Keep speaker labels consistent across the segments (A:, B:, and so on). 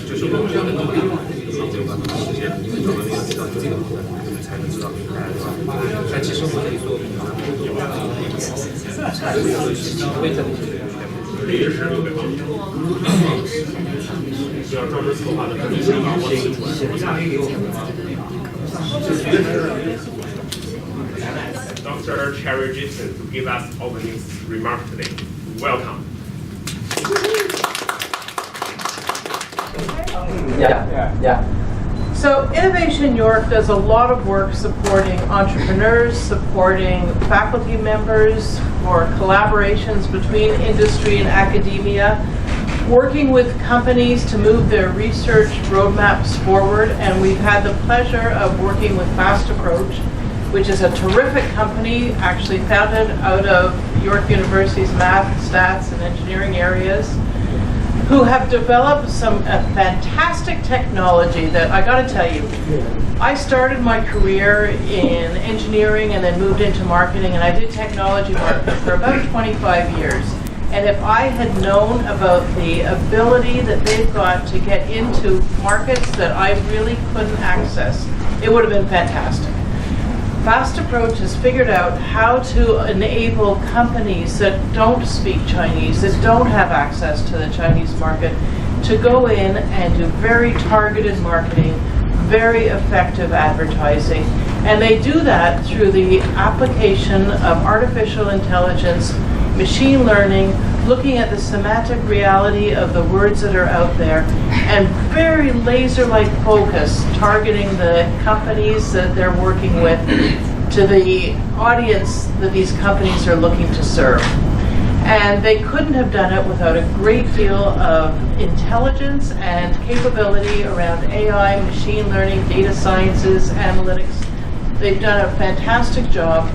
A: 就是我们要能够有关的时间，因为我们要知道这个过程，我们才能知道明白，对吧？但其实我可以说，为这个
B: 历史有被帮助，需要专门策划的专题想法或者Dr. Cherry Gibson to give us opening remarks today. Welcome.
C: Yeah.
D: So Innovation York does a lot of work supporting entrepreneurs, supporting faculty members, for collaborations between industry and academia, working with companies to move their research roadmaps forward, and we've had the pleasure of working with Fast Approach, which is a terrific company, actually founded out of York University's math, stats, and engineering areas, who have developed some fantastic technology that I got to tell you. I started my career in engineering and then moved into marketing, and I did technology marketing for about 25 years. And if I had known about the ability that they've got to get into markets that I really couldn't access, it would have been fantastic. Fast Approach has figured out how to enable companies that don't speak Chinese, that don't have access to the Chinese market, to go in and do very targeted marketing, very effective advertising. And they do that through the application of artificial intelligence, machine learning, looking at the semantic reality of the words that are out there, and very laser-like focus, targeting the companies that they're working with to the audience that these companies are looking to serve. And they couldn't have done it without a great deal of intelligence and capability around AI, machine learning, data sciences, analytics. They've done a fantastic job.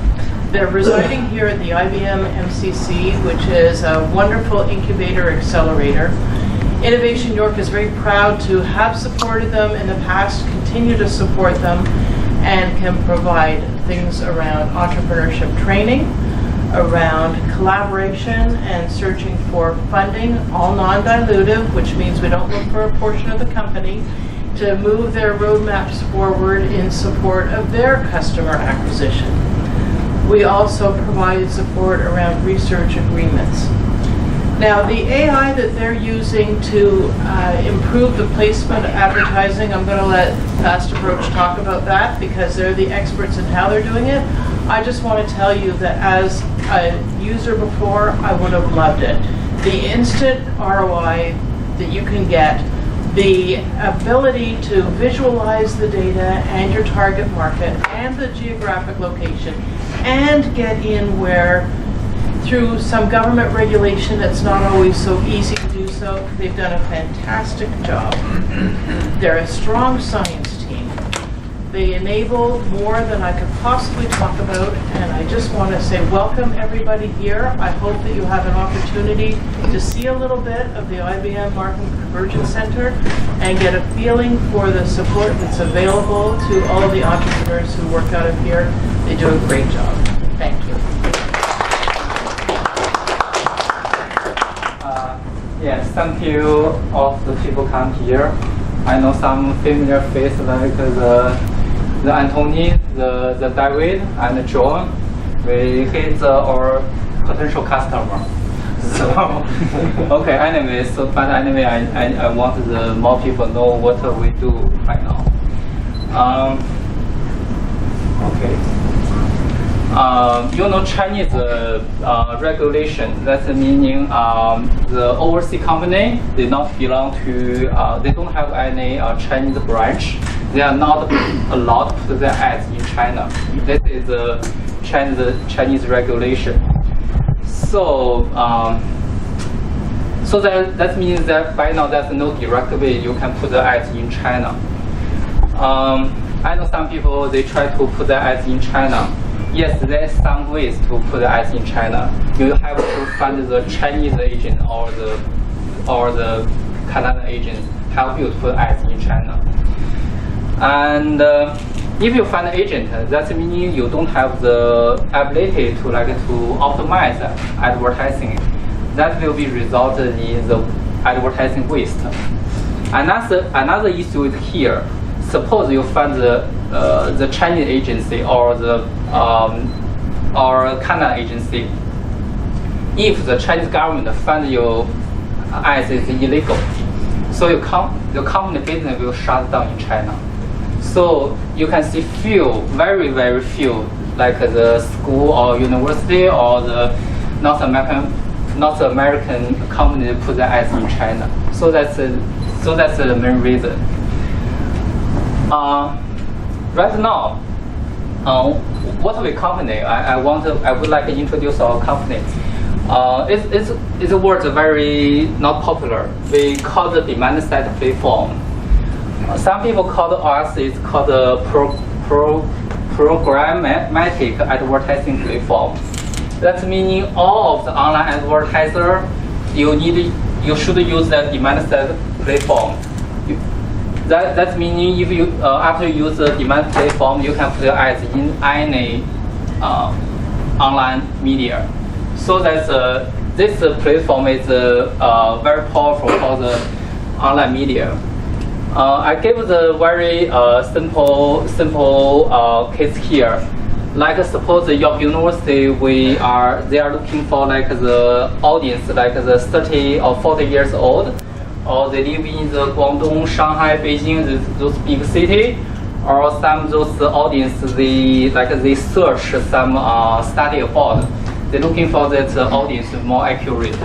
D: They're residing here at the IBM MCC, which is a wonderful incubator accelerator. Innovation York is very proud to have supported them in the past, continue to support them, and can provide things around entrepreneurship training, around collaboration and searching for funding, all non-dilutive, which means we don't look for a portion of the company, to move their roadmaps forward in support of their customer acquisition. We also provided support around research agreements. Now, the AI that they're using to improve the placement of advertising, I'm going to let Fast Approach talk about that because they're the experts in how they're doing it. I just want to tell you that as a user before, I would have loved it. The instant ROI that you can get, the ability to visualize the data and your target market and the geographic location, and get in where through some government regulation it's not always so easy to do so. They've done a fantastic job. They're a strong science team. They enable more than I could possibly talk about, and I just want to say welcome everybody here. I hope that you have an opportunity to see a little bit of the IBM Marketing Convergence Center and get a feeling for the support that's available to all of the entrepreneurs who work out of here. They do a great job. Thank you.
C: Yes, thank you all the people come here. I know some familiar faces like the Anthony, the David, and John. He's our potential customer. So okay, anyway, but anyway, I want the more people know what we do right now. Okay. You know Chinese regulation. That's meaning the overseas company they not belong to. They don't have any Chinese branch. They are not allowed to put their ads in China. This is the Chinese regulation. So so that means that by now there's no direct way you can put the ads in China. I know some people they try to put their ads in China. Yes, there's some ways to put the ads in China. You have to find the Chinese agent or the Canadian agent help you to put ads in China. And if you find an agent, that means you don't have the ability to optimize advertising. that will be resulted in the advertising waste. Another issue is here. Suppose you find the Chinese agency or the or Canada agency. If the Chinese government find your ads is illegal, so your company business will shut down in China. So you can see few, very few, like the school or university or the North American company put their ads in China. So that's the main reason. Right now, what we company? I would like to introduce our company. It's a word very not popular. We call the demand side platform. Some people call us it's called the programmatic advertising platform. That meaning all of the online advertiser you should use the demand side platform. That meaning if you after you use the demand platform, you can put your ads in any online media. So that's this platform is very powerful for the online media. I gave the very simple case here. Like suppose your university they are looking for like the audience like the 30 or 40 years old, or they live in the Guangdong, Shanghai, Beijing, those big city, or some those audience they search some study abroad. They're looking for that audience more accurate.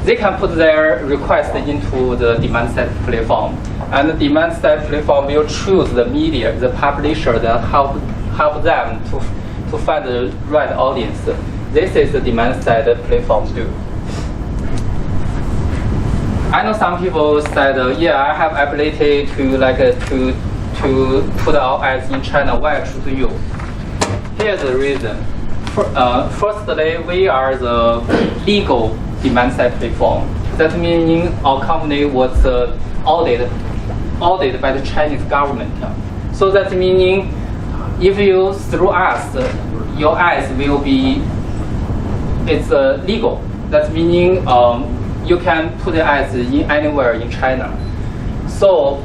C: They can put their request into the demand side platform, and the demand side platform will choose the media, the publisher that help them to find the right audience. This is the demand side platform do. I know some people said, yeah, I have ability to put our ads in China. Why I choose you? Here's the reason. Firstly, we are the legal demand side platform. That meaning our company was audited by the Chinese government. So that meaning if you through us, your ads will be legal. That meaning you can put the ads in anywhere in China. So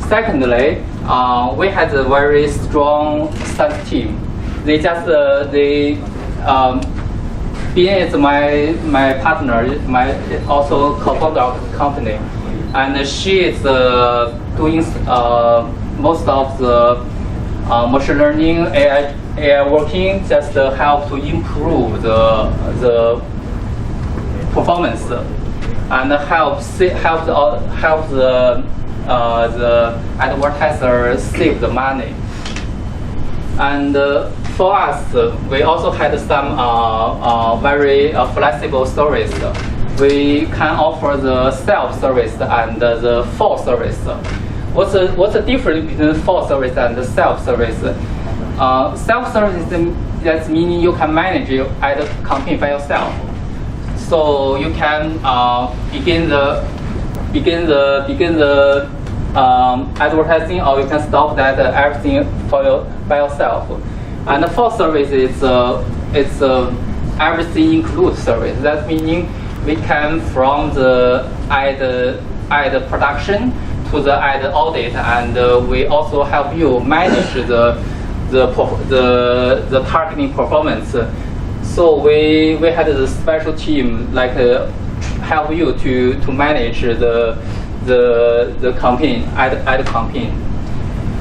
C: secondly, we had a very strong sales team. Bian is my partner, my also co-founder of the company, and she is doing most of the machine learning AI working just to help to improve the performance and help the advertiser save the money. And for us, we also had some very flexible service. We can offer the self-service and the full service. What's the difference between full service and the self-service? Self-service that meaning you can manage your ad campaign by yourself. So you can begin the advertising, or you can stop that everything by yourself. And the full service is it's everything includes service. That meaning we can from the ad production to the ad audit, and we also help you manage the targeting performance. So we had a special team like help you to manage the campaign, ad campaign.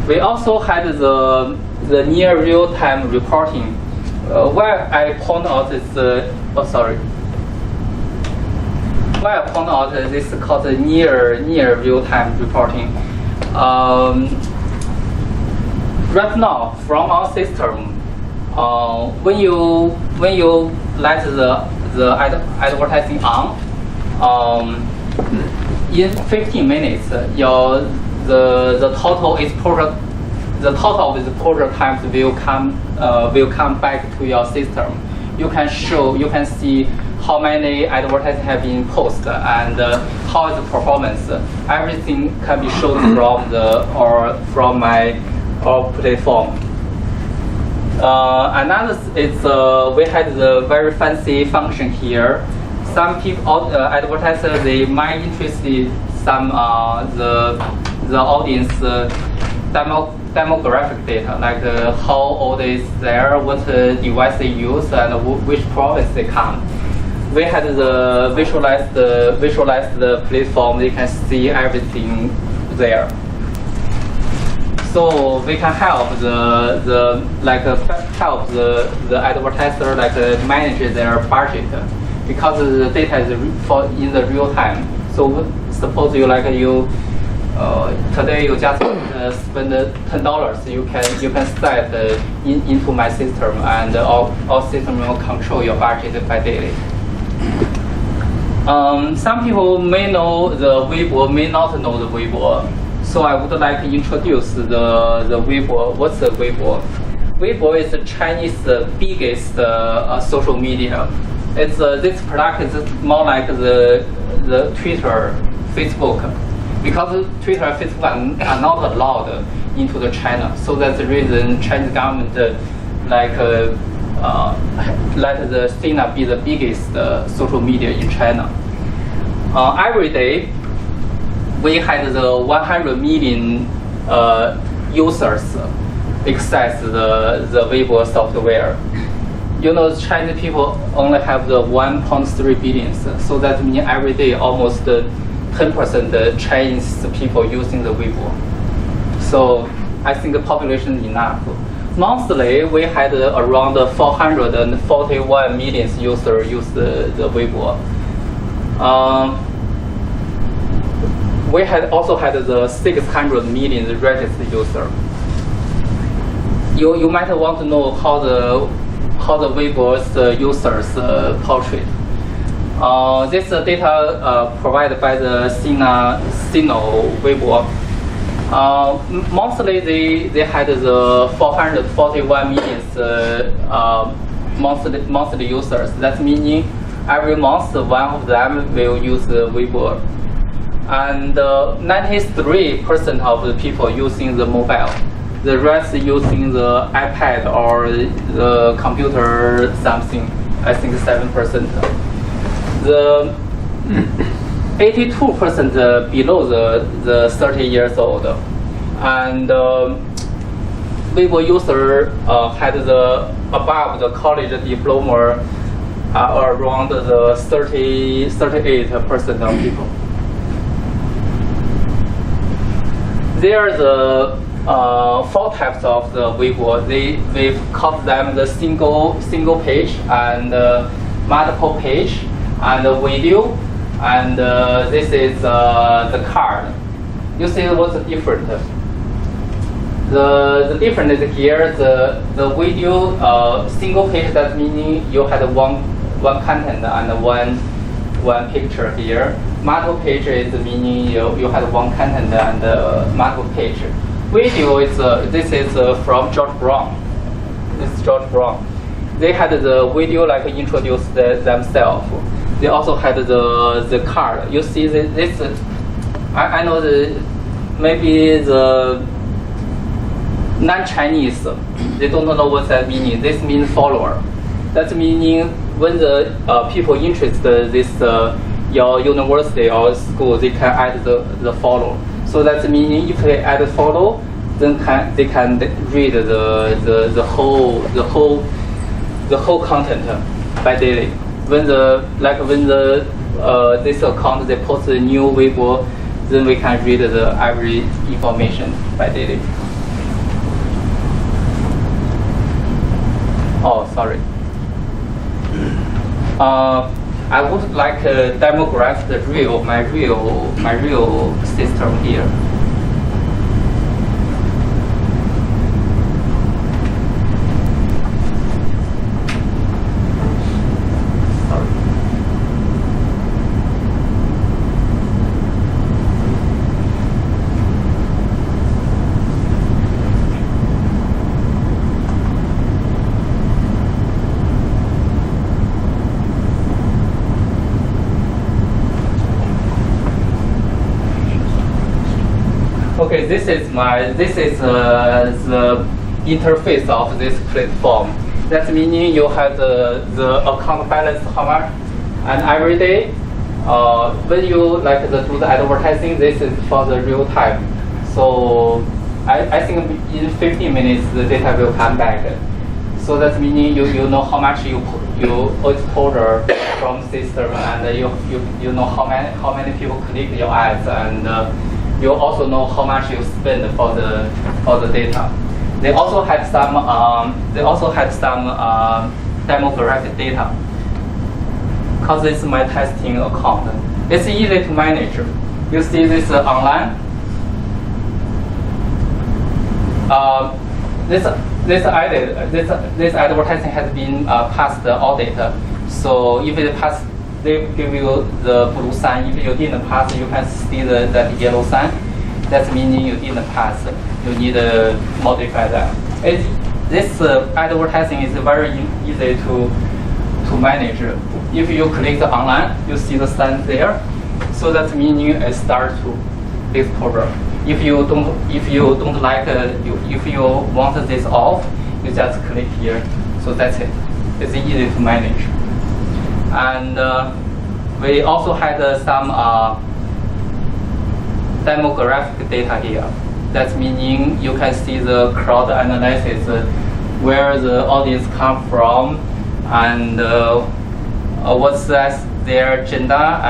C: We also had the near real-time reporting. Where I point out is why I point out this is called the near real-time reporting. Right now, from our system, when you let the advertising on, in 15 minutes, the total exposure. The total of the exposure times will come back to your system. You can see how many advertisements have been posted and how is the performance. Everything can be shown from my platform. Another is we had the very fancy function here. some people, advertisers, they might interested some the audience demographic data, like how old is there, what device they use, and which province they come. We had the visualized the platform. They can see everything there. So we can help help the advertiser manage their budget, because the data is in the real time. So suppose today you just spend $10, you can set into my system, and our system will control your budget by daily. Some people may know the Weibo, may not know the Weibo. So I would like to introduce the Weibo. What's the Weibo? Weibo is Chinese biggest social media. It's this product is more like the Twitter, Facebook, because Twitter and Facebook are not allowed into the China. So that's the reason Chinese government let the Sina be the biggest social media in China. Every day, we had the 100 million users access the Weibo software. You know, Chinese people only have the 1.3 billion, so that means every day almost 10% Chinese people using the Weibo. So I think the population is enough. Monthly, we had around 441 million users use the Weibo. We also had the 600 million registered users. You might want to know how the Weibo's users portrait. This data provided by the Sino Weibo. Monthly, they had the 441 million monthly users. That meaning every month one of them will use the Weibo. And 93% of the people using the mobile. The rest using the iPad or the computer something. I think 7%. The 82% below the 30 years old, and Weibo user had above the college diploma around the 38% of people. There are the 4 types of the Weibo. We've called them the single page and multiple page and video, and this is the card. You see what's different? The difference is here, the video single page, that meaning you had one content and one picture here. Multiple page is meaning you had one content and multiple page. Video is this is from George Brown. This is George Brown. They had the video introduce themselves. They also had the card. You see this. I know maybe the non-Chinese, they don't know what that means. This means follower. That meaning when the people interested this your university or school, they can add the follow. So that's meaning if they add follow, then they can read the whole content by daily. When this account they post a new Weibo, then we can read every information by daily. Oh, sorry. I would like to demograph my real system here. Okay, this is the interface of this platform. That meaning you have the account balance, And every day, when you do the advertising, this is for the real time. So I think in 15 minutes the data will come back. So that's meaning you know how much you exposure from system, and you know how many people click your ads, and you also know how much you spend for the data. They also had some demographic data. Because this is my testing account, it's easy to manage. You see this online. This advertising has been passed the audit. So if it pass, they give you the blue sign. If you didn't pass, you can see that yellow sign. That's meaning you didn't pass. You need to modify that. This advertising is very easy to manage. If you click the online, you see the sign there. So that's meaning it starts to exposure. If you don't like if you want this off, you just click here. So that's it. It's easy to manage. And we also had some demographic data here. That's meaning you can see the crowd analysis, where the audience come from, and what's their gender,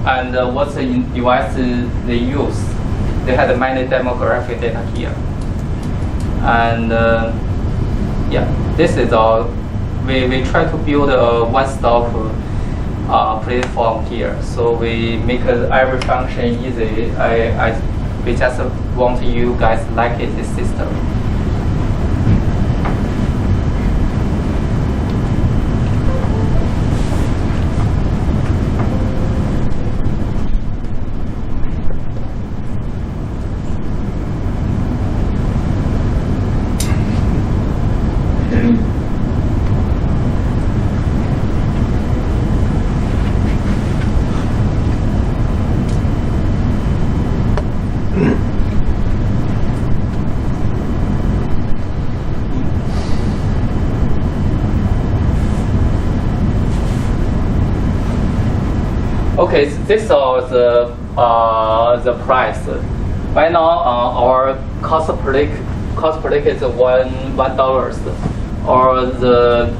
C: and what's the device they use. They had many demographic data here. And yeah, this is all. We try to build a one-stop platform here. So we make every function easy. We just want you guys like this system. Okay, this is the price. Right now, our cost per click is $1, or the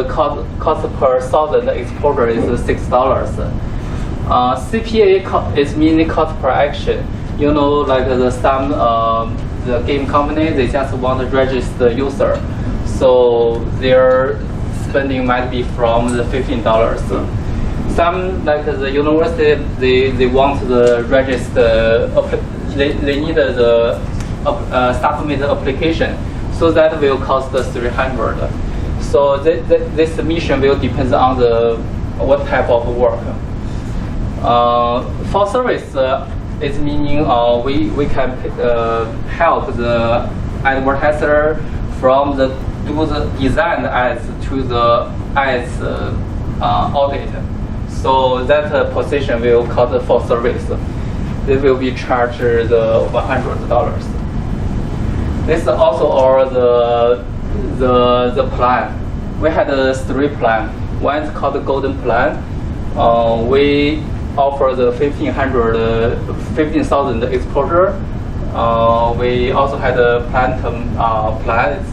C: cost per 1,000 exposure is $6. CPA is meaning cost per action. You know, like the game company, they just want to register the user, so their spending might be from the $15. Some, like the university, they want the register, they need the submit application, so that will cost $300. So this mission will depend on what type of work. For service, it's meaning we can help the advertiser from do the design ads to the ads audit. So that position will cost for service. They will be charged the $100. This is also all the plan. We had 3 plans. One is called the Golden Plan. We offer the 15,000 exposure. We also had a Platinum plan. It's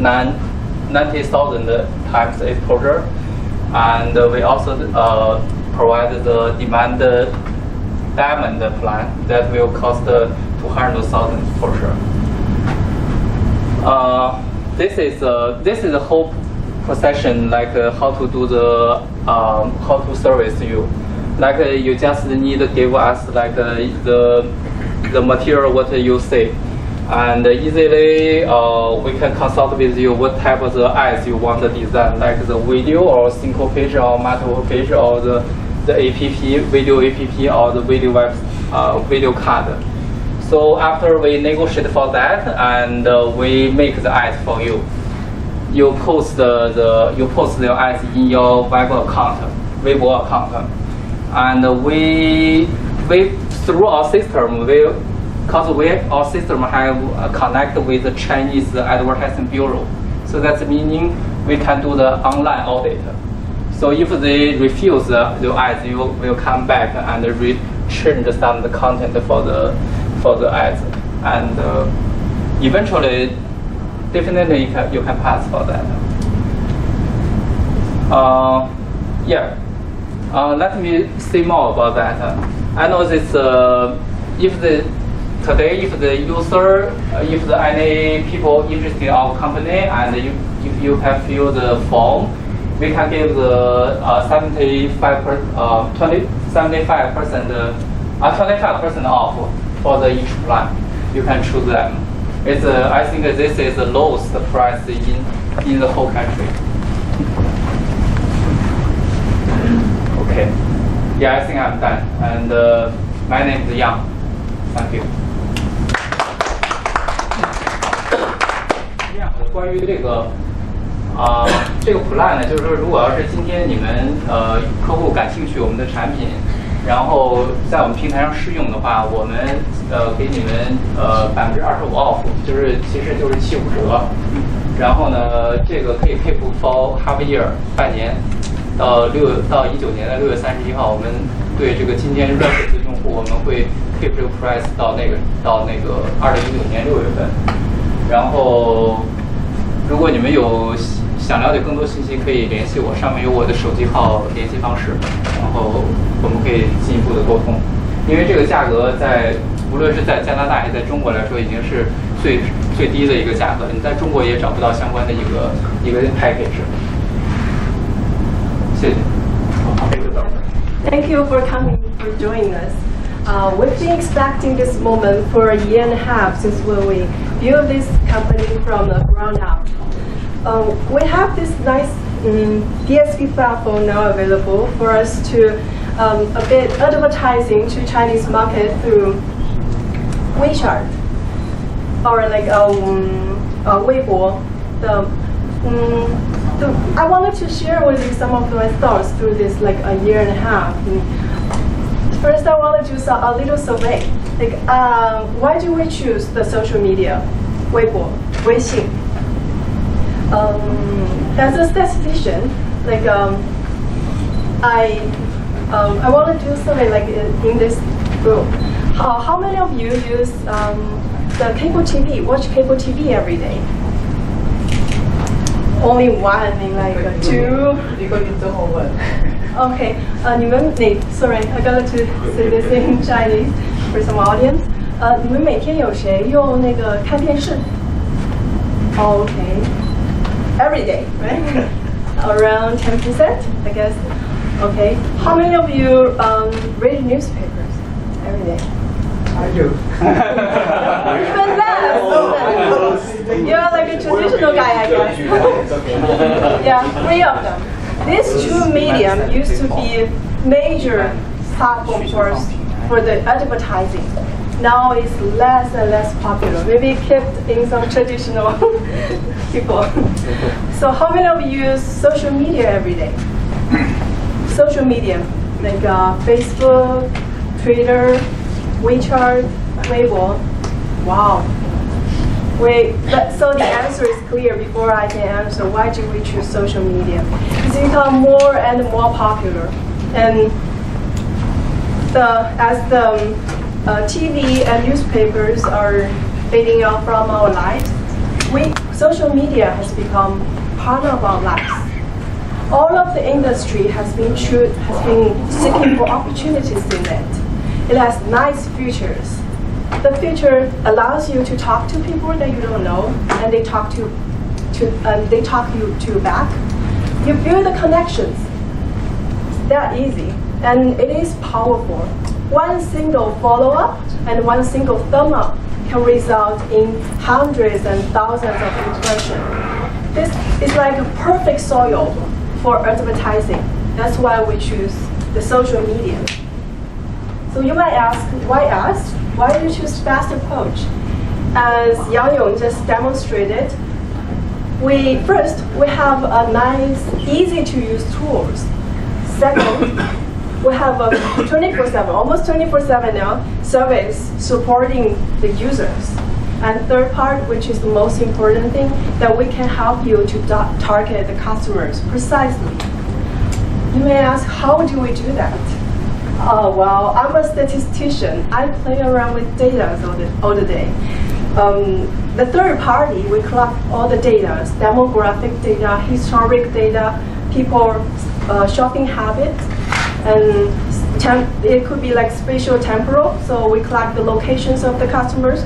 C: 90,000 times exposure. And we also provide the Demand Diamond plan that will cost 200,000 for sure. This is the whole procession, like how to do how to service you. Like you just need to give us like the material what you say, and easily we can consult with you what type of the ads you want to design, like the video or single page or multiple page, or the APP, video APP, or the video card. So after we negotiate for that, and we make the ads for you. You post the ads in your Weibo account, and we through our system, because our system have connect with the Chinese advertising bureau. So that's meaning we can do the online audit. So if they refuse the ads, you will come back and change some of the content for the ads, and eventually, definitely you can pass for that. Let me say more about that. I know this. If the user, if any people interested in our company, and you can fill the form, we can give the 25% off for the each plan. You can choose them. It's I think this is the lowest price in the whole country. Okay. Yeah, I think I'm done. And my name is Yang. Thank you. 这样的关于这个plan 呢，就是说，如果要是今天你们客户感兴趣我们的产品，然后在我们平台上试用的话，我们给你们25% off， 其实就是75折。然后呢，这个可以配付 for half a year 半年，到19年的6月31号，我们对这个今天热水的用户，我们会 keep 这个 price 到那个2019年6月份。然后，如果你们有想了解更多信息，可以联系我，上面有我的手机号联系方式，然后我们可以进一步的沟通。因为这个价格无论是在加拿大还是在中国来说，已经是最低的一个价格，你在中国也找不到相关的一个 package。谢谢。
E: Thank you for coming, for joining us. We've been expecting this moment for a year and a half since when we built this company from the ground up. We have this nice DSP platform now available for us to a bit advertising to Chinese market through WeChat or like Weibo. I wanted to share with you some of my thoughts through this like a year and a half. First, I want to do a little survey. Like, why do we choose the social media, Weibo, Weixin? As a statistician, like I want to do a survey like in this group. How many of you use the cable TV? Watch cable TV every day? Only one, I mean like two.
D: Because you do homework.
E: Okay, sorry, I got to say this in Chinese for some audience. 你们每天有谁用那个看电视 ？Okay, every day, right? Around 10%, I guess. Okay, how many of you read newspapers every day?
C: I do.
E: Even less. You're like a traditional guy, I guess. Yeah, 3 of them. These two medium used to be major platforms for the advertising. Now it's less and less popular. Maybe kept in some traditional people. So how many of you use social media every day? Social media, like Facebook, Twitter, WeChat, Weibo. Wow. So the answer is clear before I can answer why do we choose social media. It's become more and more popular. And as the TV and newspapers are fading out from our lives, social media has become part of our lives. All of the industry has been seeking for opportunities in it. It has nice features. The feature allows you to talk to people that you don't know, and they talk you to back. You build the connections. It's that easy, and it is powerful. One single follow-up and one single thumb up can result in hundreds and thousands of impressions. This is like a perfect soil for advertising. That's why we choose the social media. So you might ask, why us? Why do you choose fast approach? As Yang Yong just demonstrated, we have a nice, easy to use tools. Second, we have a 24/7, almost 24/7 now, service supporting the users. And third part, which is the most important thing, that we can help you to target the customers precisely. You may ask, how do we do that? Oh, well, I'm a statistician. I play around with data all the day. The third party, we collect all the data, demographic data, historic data, people shopping habits, and it could be like spatial temporal, so we collect the locations of the customers.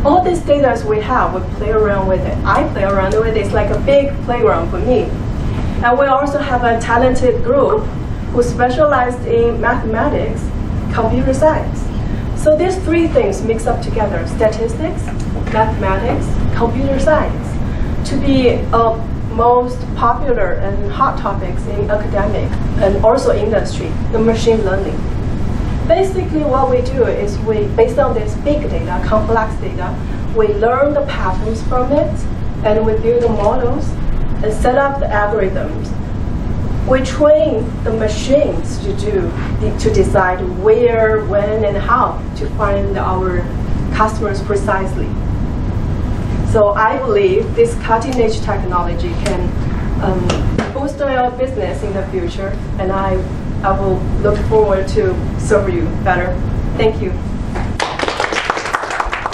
E: All these data we have, we play around with it. I play around with it. It's like a big playground for me. And we also have a talented group who specialized in mathematics, computer science. So these three things mix up together, statistics, mathematics, computer science, to be most popular and hot topics in academic and also industry, the machine learning. Basically what we do is based on this big data, complex data, we learn the patterns from it, and we build the models and set up the algorithms. We train the machines to decide where, when, and how to find our customers precisely. So I believe this cutting-edge technology can boost your business in the future, and I will look forward to serve you better. Thank you.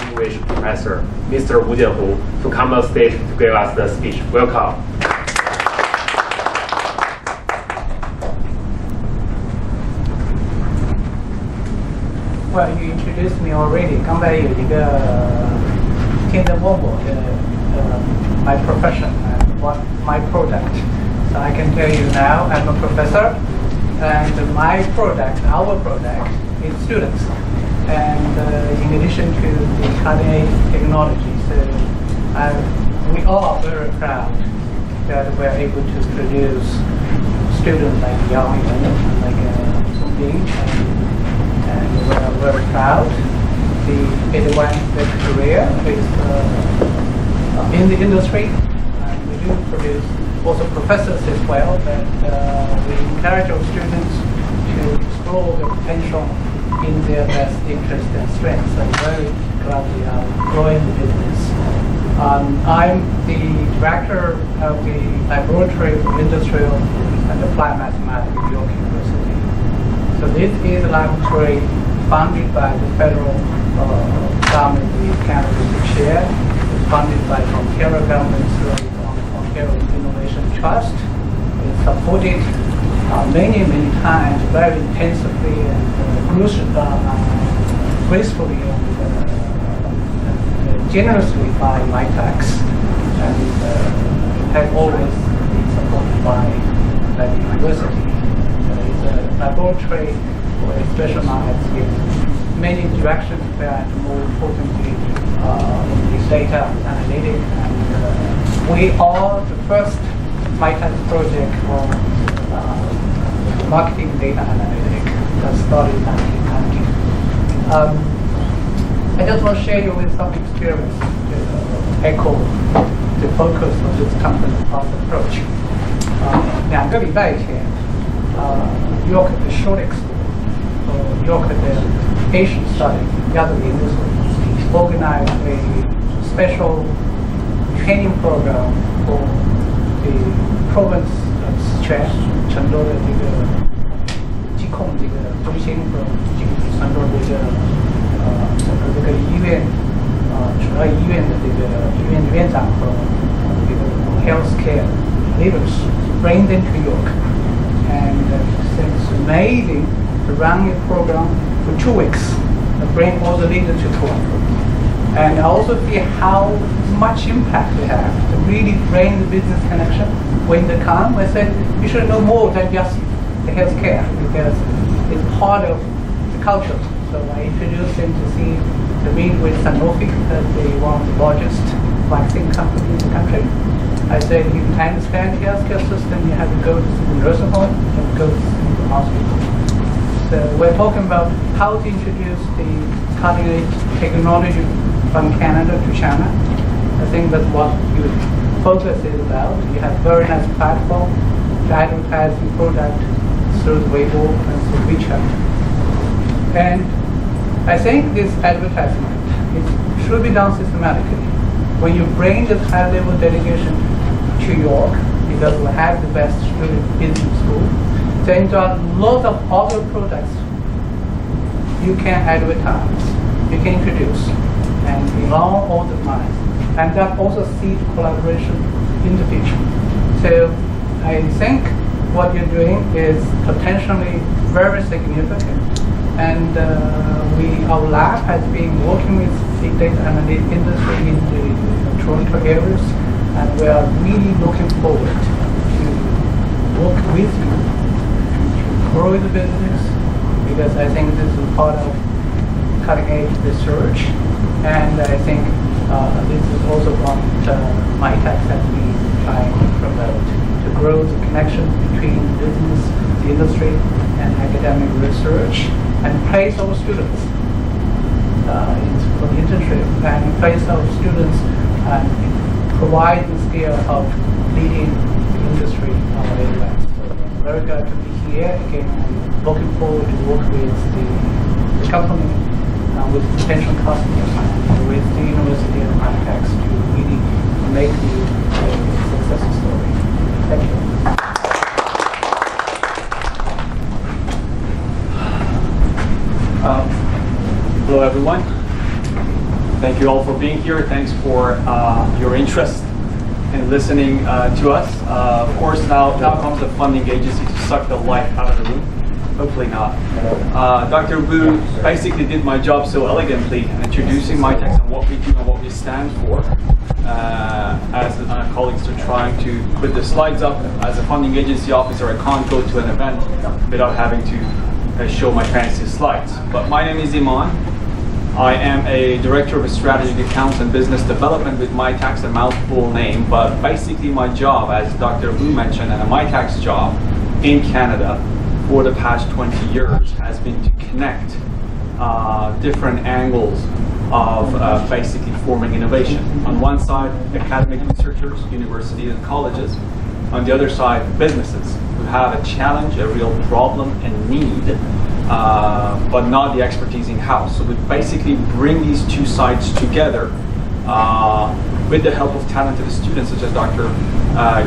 B: English professor, Mr. Wu Jianhu, to come on stage to give us the speech. Welcome.
F: Well, you introduced me already. 刚才有一个听着问我的my profession and what my product. So I can tell you now, I'm a professor, and my product, our product, is students. And in addition to the cutting-edge technology, so we are very proud that we're able to produce students like Yang Yuan, like Song Bing, and we're very proud. The advanced career is in the industry, and we do produce also professors as well, but we encourage our students to explore their potential in their best interest and strengths. I'm very glad we are growing the business. I'm the director of the Laboratory for Industrial and Applied Mathematics at York University. So this is a laboratory funded by the federal government, the Canada Research Share. It's funded by the Ontario government through the Ontario Innovation Trust. It's supported many times, very intensively and gracefully and generously by MITAX, and it has always been supported by the university. It's a laboratory where it specializes in many directions, but more importantly in data analytics. And we are the first MITAX project for marketing data analytics that started in 1990. I just want to share you with some experience to echo the focus of this company-plus approach. 2个礼拜前，York 的 Shortix York 的 Asian Studies 亚洲研究所 organized a special training program for the province of Sichuan 成都的这个疾控这个中心和这个成都的整个这个医院主要医院的这个医院的院长和这个 healthcare leaders bring them to York, and it's amazing to run a program for 2 weeks and bring all the leaders to Toronto. And I also see how much impact they have to really bring the business connection. When they come, I said, you should know more than just the healthcare, because it's part of the culture. So I introduced them to meet with Sanofi, because they one of the largest vaccine companies in the country. I said, if you understand the healthcare system, you have to go to the nursing home and go to the hospital. So we're talking about how to introduce the cutting-edge technology from Canada to China. I think that's what your focus is about. You have very nice platform to advertise your product through the Weibo and through WeChat. And I think this advertisement it should be done systematically. When you bring this high-level delegation to York, because we have the best student business school, then there are lots of other products you can advertise, you can introduce, and along all the lines. And that also seed collaboration in the future. So I think what you're doing is potentially very significant. And our lab has been working with the data analytics industry in the Toronto areas, and we are really looking forward to work with you to grow the business, because I think this is part of cutting-edge research, and I think this is also what MITAC has been trying to promote, to grow the connection between business, the industry, and academic research, and place our students for the internship, and place our students and provide the skill of leading the industry on the AWS. So I'm very glad to be here again, and looking forward to work with the company, with potential customers, and with the university and MITAC to really make the success story. Thank you.
G: Hello everyone. Thank you all for being here. Thanks for your interest in listening to us. Of course, now comes the funding agency to suck the life out of the room. Hopefully not. Dr. Wu basically did my job so elegantly, introducing MITAC and what we do and what we stand for. As colleagues are trying to put the slides up, as a funding agency officer, I can't go to an event without having to show my fancy slides. But my name is Iman. I am a director of strategic accounts and business development with MITAC, a mouthful name, but basically my job, as Dr. Wu mentioned, and MITAC's job in Canada for the past 20 years has been to connect different angles of basically forming innovation. On one side, academic researchers, universities and colleges. On the other side, businesses who have a challenge, a real problem and need, but not the expertise in-house. So we basically bring these two sides together with the help of talented students such as Dr.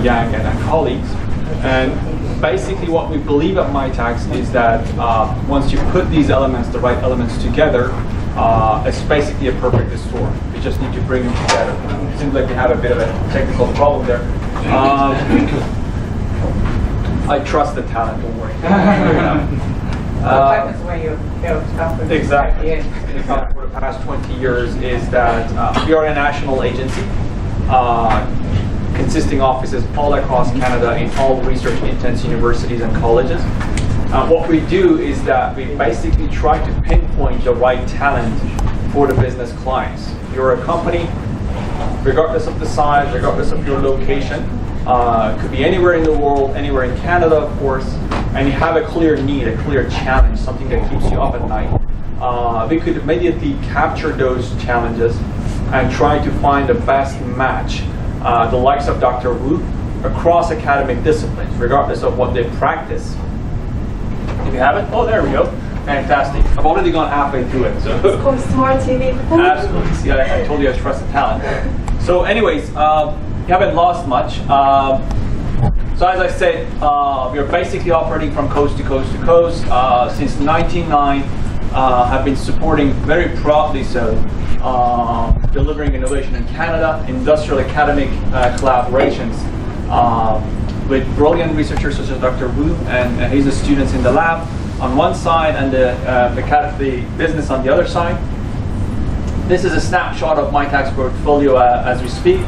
G: Yang and colleagues. And basically what we believe at MITAC is that once you put these elements, the right elements together, it's basically a perfect storm. You just need to bring them together. It seems like we have a bit of a technical problem there. I trust the talent, don't worry.
F: That is when you help something.
G: Exactly. For the past 20 years is that we are a national agency consisting offices all across Canada in all research-intense universities and colleges. What we do is that we basically try to pinpoint the right talent for the business clients. You're a company, regardless of the size, regardless of your location, could be anywhere in the world, anywhere in Canada, of course, and you have a clear need, a clear challenge, something that keeps you up at night. We could immediately capture those challenges and try to find the best match, the likes of Dr. Wu, across academic disciplines, regardless of what they practice. If you have it, oh, there we go. Fantastic. I've already gone halfway through it. So.
E: It's called Smart TV.
G: Absolutely. See, I told you I trust the talent. So anyways, you haven't lost much. So as I said, we are basically operating from coast to coast to coast. Since 1999, have been supporting very proudly so, delivering innovation in Canada, industrial academic collaborations with brilliant researchers such as Dr. Wu and his students in the lab on one side and the business on the other side. This is a snapshot of MITAC's portfolio as we speak.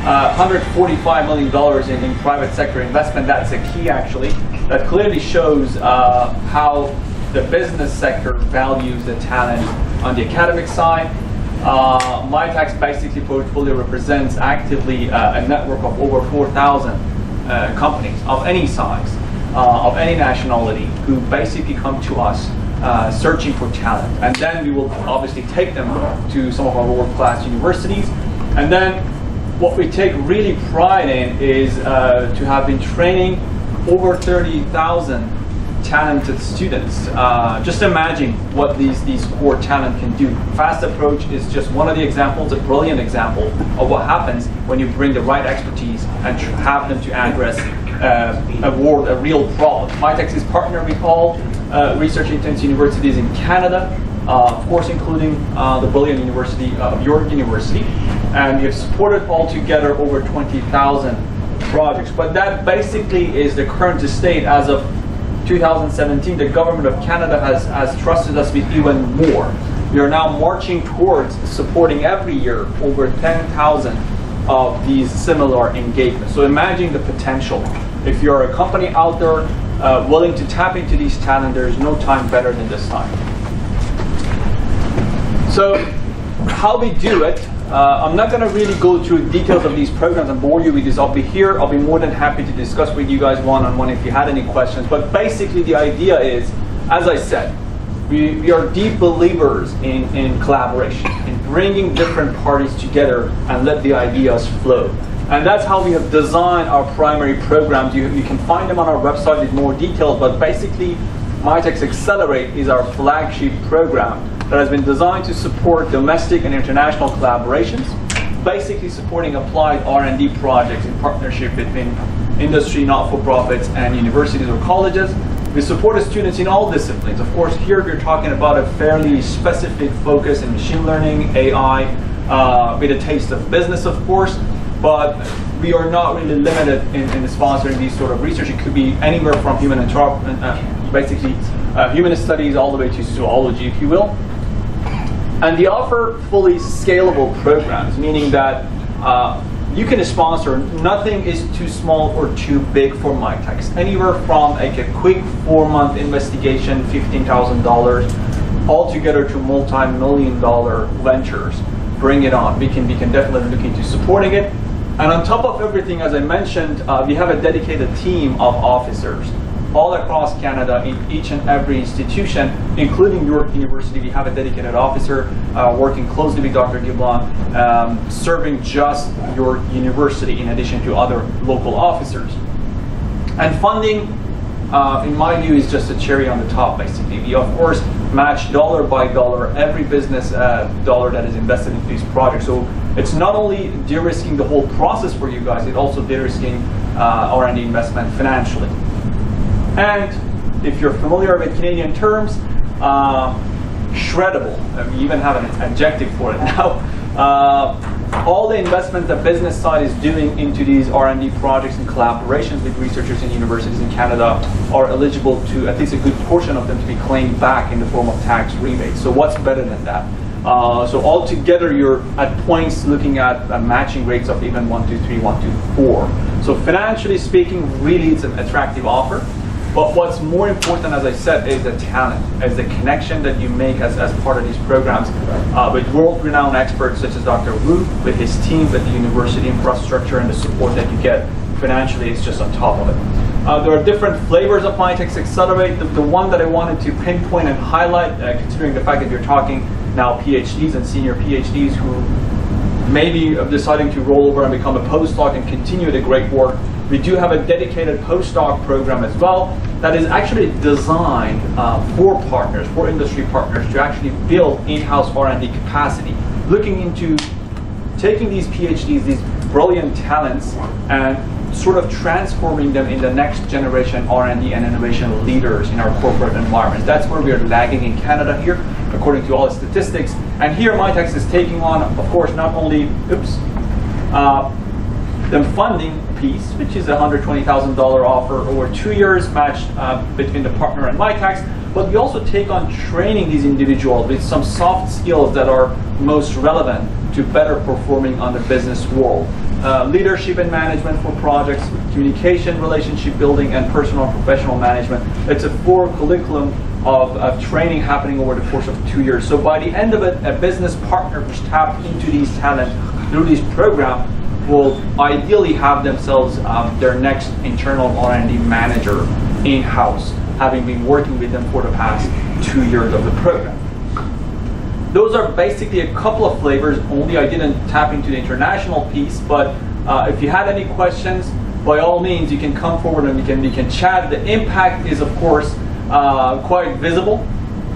G: $145 million in private sector investment. That's a key, actually. That clearly shows how the business sector values the talent on the academic side. MITAC's basically portfolio represents actively a network of over 4,000 companies of any size, of any nationality, who basically come to us searching for talent. And then we will obviously take them to some of our world-class universities. And then what we take really pride in is to have been training over 30,000 talented students. Just imagine what these core talent can do. Fast Approach is just one of the examples, a brilliant example of what happens when you bring the right expertise and have them to address a real problem. Mitex is partnered with all research-intense universities in Canada, of course including the brilliant University of York University, and we have supported altogether over 20,000 projects. But that basically is the current state. As of 2017, the government of Canada has trusted us with even more. We are now marching towards supporting every year over 10,000 of these similar engagements. So imagine the potential. If you're a company out there willing to tap into these talent, there's no time better than this time. So how we do it, I'm not going to really go through details of these programs and bore you with this. I'll be here. I'll be more than happy to discuss with you guys one-on-one if you had any questions. But basically the idea is, as I said, we are deep believers in collaboration, in bringing different parties together and let the ideas flow. And that's how we have designed our primary programs. You can find them on our website with more details, but basically Mitex Accelerate is our flagship program that has been designed to support domestic and international collaborations, basically supporting applied R&D projects in partnership between industry, not-for-profits, and universities or colleges. We support students in all disciplines. Of course, here we're talking about a fairly specific focus in machine learning, AI, with a taste of business, of course, but we are not really limited in sponsoring these sort of research. It could be anywhere from human studies all the way to zoology, if you will. And we offer fully scalable programs, meaning that you can sponsor. Nothing is too small or too big for Mitex. Anywhere from a quick 4-month investigation, $15,000, all together to multi-million-dollar ventures. Bring it on. We can definitely look into supporting it. And on top of everything, as I mentioned, we have a dedicated team of officers all across Canada in each and every institution, including York University. We have a dedicated officer working closely with Dr. Giblon, serving just York University in addition to other local officers. And funding, in my view, is just a cherry on the top, basically. We, of course, match dollar by dollar every business dollar that is invested into these projects. So it's not only de-risking the whole process for you guys, it's also de-risking R&D investment financially. And if you're familiar with Canadian terms, shreddable. We even have an adjective for it now. All the investment the business side is doing into these R&D projects and collaborations with researchers in universities in Canada are eligible to, at least a good portion of them, to be claimed back in the form of tax rebates. So what's better than that? So altogether, you're at points looking at matching rates of even 1 to 3, 1 to 4. So financially speaking, really it's an attractive offer. But what's more important, as I said, is the talent, is the connection that you make as part of these programs with world-renowned experts such as Dr. Wu, with his team, with the university infrastructure and the support that you get financially is just on top of it. There are different flavors of Mitex Accelerate. The one that I wanted to pinpoint and highlight, considering the fact that you're talking now PhDs and senior PhDs who may be deciding to roll over and become a postdoc and continue the great work. We do have a dedicated postdoc program as well that is actually designed for partners, for industry partners, to actually build in-house R&D capacity, looking into taking these PhDs, these brilliant talents, and sort of transforming them in the next generation R&D and innovation leaders in our corporate environments. That's where we are lagging in Canada here, according to all the statistics. And here Mitex is taking on, of course, not only, the funding piece, which is a $120,000 offer over 2 years matched between the partner and Mitex, but we also take on training these individuals with some soft skills that are most relevant to better performing on the business world. Leadership and management for projects, communication, relationship building, and personal and professional management. It's a full curriculum of training happening over the course of 2 years. So by the end of it, a business partner who's tapped into these talent through this program will ideally have themselves their next internal R&D manager in-house, having been working with them for the past 2 years of the program. Those are basically a couple of flavors only. I didn't tap into the international piece, but if you had any questions, by all means, you can come forward and we can chat. The impact is, of course, quite visible,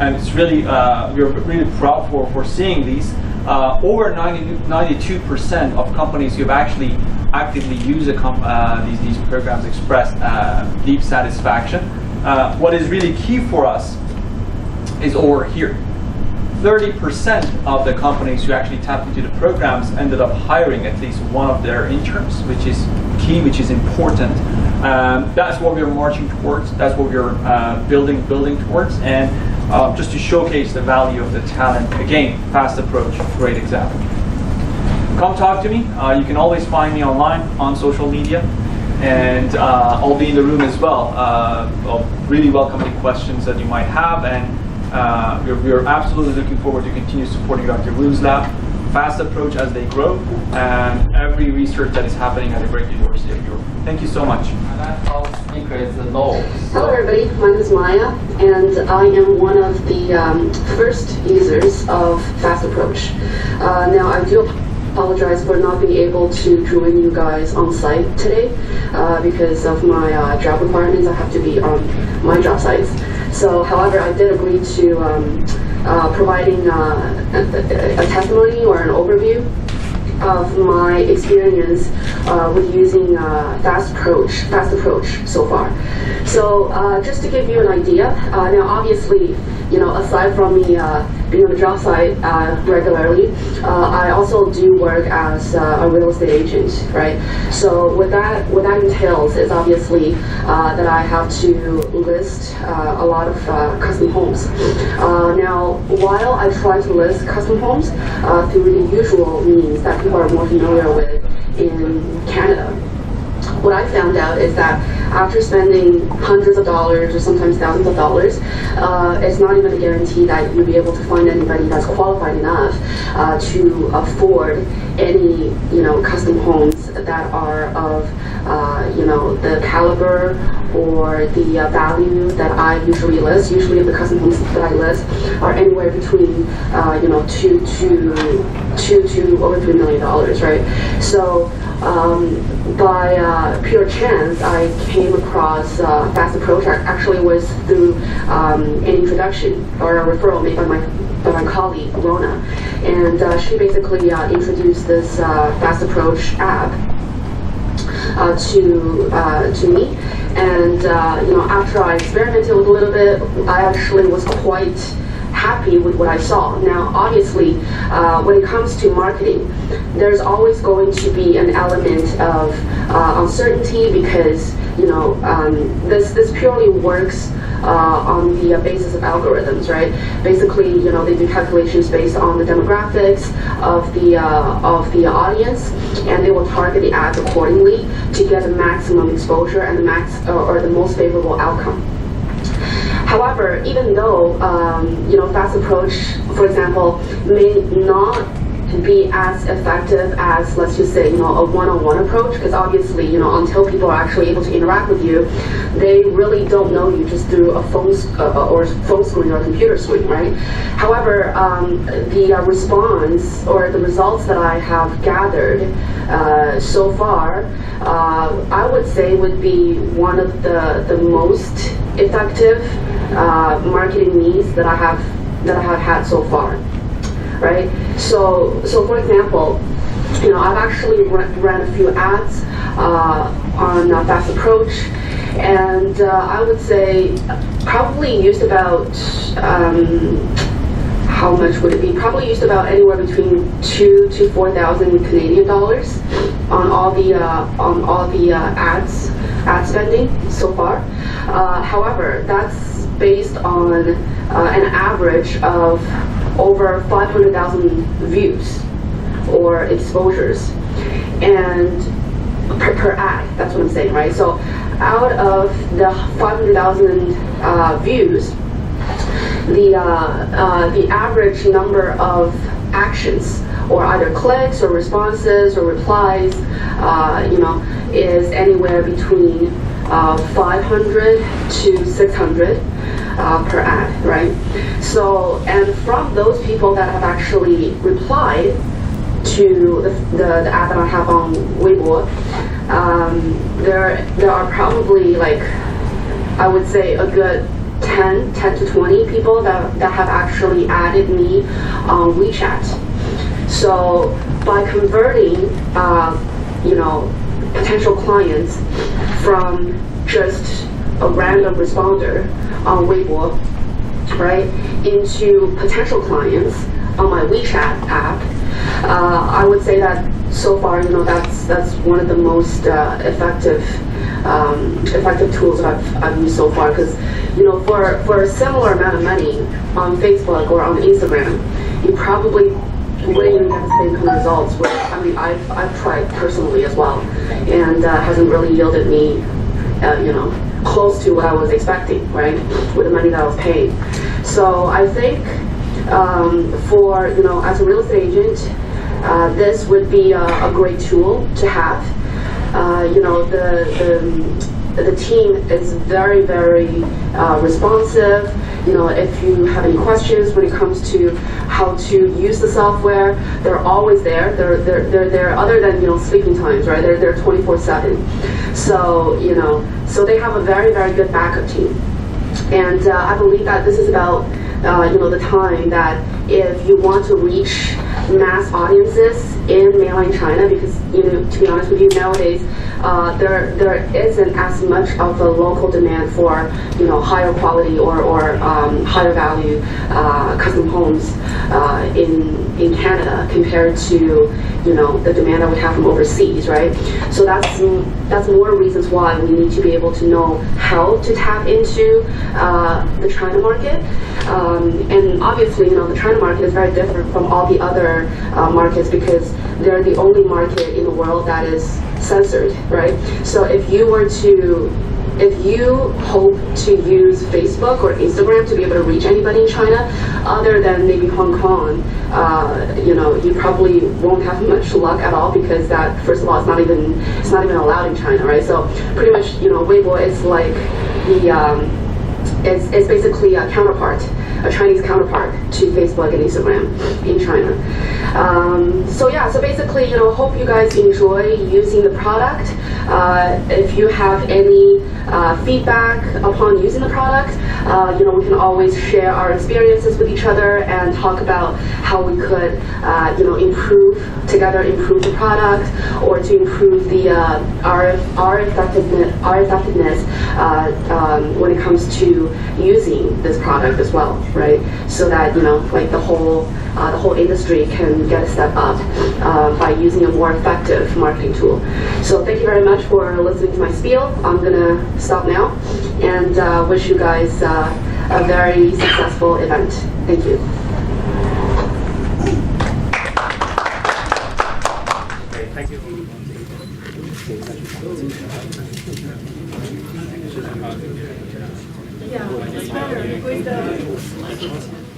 G: and it's really we're really proud for seeing these. Over 92% of companies who've actually actively used these programs express deep satisfaction. What is really key for us is over here. 30% of the companies who actually tapped into the programs ended up hiring at least one of their interns, which is key, which is important. That's what we're marching towards. That's what we're building towards. And just to showcase the value of the talent, again, Fast Approach, great example. Come talk to me. You can always find me online on social media, and I'll be in the room as well. I'll really welcome any questions that you might have, and we're absolutely looking forward to continue supporting Dr. Wu's lab, Fast Approach as they grow, and every research that is happening at the Great University of Europe. Thank you so much.
C: Our speaker is Lo.
H: Hello everybody, my name is Maya, and I am one of the first users of Fast Approach. Now I do apologize for not being able to join you guys on site today because of my job requirements. I have to be on my job sites. So, however, I did agree to providing a testimony or an overview of my experience with using Fast Approach so far. So just to give you an idea, now obviously, you know, aside from me being on the job site regularly, I also do work as a real estate agent, right? So what that entails is obviously that I have to list a lot of custom homes. Now, while I try to list custom homes through the usual means that people are more familiar with in Canada, what I found out is that after spending hundreds of dollars or sometimes thousands of dollars, it's not even a guarantee that you'll be able to find anybody that's qualified enough to afford any, you know, custom homes that are of, you know, the caliber or the value that I usually list. Usually the custom homes that I list are anywhere between, you know, $2 to over $3 million, right? So by pure chance, I came across Fast Approach. Actually, was through an introduction or a referral made by my colleague Rona, and she basically introduced this Fast Approach app to me, and you know, after I experimented with a little bit, I actually was quite happy with what I saw. Now, obviously, when it comes to marketing, there's always going to be an element of uncertainty because, you know, this purely works on the basis of algorithms, right? Basically, you know, they do calculations based on the demographics of the audience, and they will target the ads accordingly to get the maximum exposure and the most favorable outcome. However, even though you know, Fast Approach, for example, may not be as effective as, let's just say, you know, a one-on-one approach, because obviously, you know, until people are actually able to interact with you, they really don't know you just through a phone screen or a computer screen, right? However, the response or the results that I have gathered so far, I would say would be one of the most effective marketing needs that I have had so far. Right? So for example, you know, I've actually ran a few ads on Fast Approach, and I would say probably used about how much would it be? Probably used about anywhere between $2,000 to $4,000 Canadian dollars on all the ad spending so far. However, that's based on an average of over 500,000 views or exposures, and per ad. That's what I'm saying, right? So out of the 500,000 views, the average number of actions, or either clicks or responses or replies, you know, is anywhere between 500 to 600 per ad, right? So, and from those people that have actually replied to the ad that I have on Weibo, there are probably, like, I would say a good 10 to 20 people that have actually added me on WeChat. So by converting, you know, potential clients from just a random responder on Weibo, right, into potential clients on my WeChat app, I would say that so far, you know, that's one of the most effective tools that I've used so far. Because, you know, for a similar amount of money on Facebook or on Instagram, you probably wouldn't even get the same kind of results. Which, I mean, I've tried personally as well, and hasn't really yielded me, you know, close to what I was expecting, right, with the money that I was paying. So I think for, you know, as a real estate agent, this would be a great tool to have. You know, the team is very, very responsive. You know, if you have any questions when it comes to how to use the software, they're always there. They're there, other than, you know, sleeping times, right? They're there 24/7. So, you know, so they have a very, very good backup team. And I believe that this is about, you know, the time that if you want to reach mass audiences in mainland China, because, you know, to be honest with you, nowadays there isn't as much of a local demand for, you know, higher quality or higher value custom homes in Canada compared to, you know, the demand that we have from overseas, right? So that's more reasons why we need to be able to know how to tap into the China market. And obviously, you know, the China market is very different from all the other markets because they're the only market in the world that is censored, right? So if you hope to use Facebook or Instagram to be able to reach anybody in China, other than maybe Hong Kong, you know, you probably won't have much luck at all because that, first of all, it's not even allowed in China, right? So pretty much, you know, Weibo is like it's basically a counterpart, a Chinese counterpart to Facebook and Instagram in China. So yeah, so basically, you know, hope you guys enjoy using the product. If you have any feedback upon using the product, you know, we can always share our experiences with each other and talk about how we could, you know, improve the product, or to improve the our effectiveness when it comes to using this product as well, right? So that, you know, like the whole industry can get a step up by using a more effective marketing tool. So thank you very much for listening to my spiel. I'm gonna stop now and wish you guys a very successful event. Thank you.
B: Okay, thank you.
E: Yeah, it's better with the